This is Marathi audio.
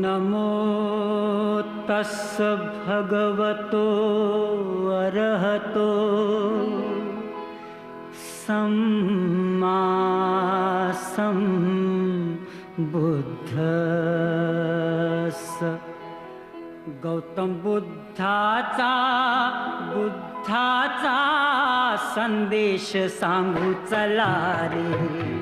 नमो तस् भगवतो अरहतो सम्मा सम्बुद्धस्स। गौतम बुद्धाचा संदेश सांगू चला रे।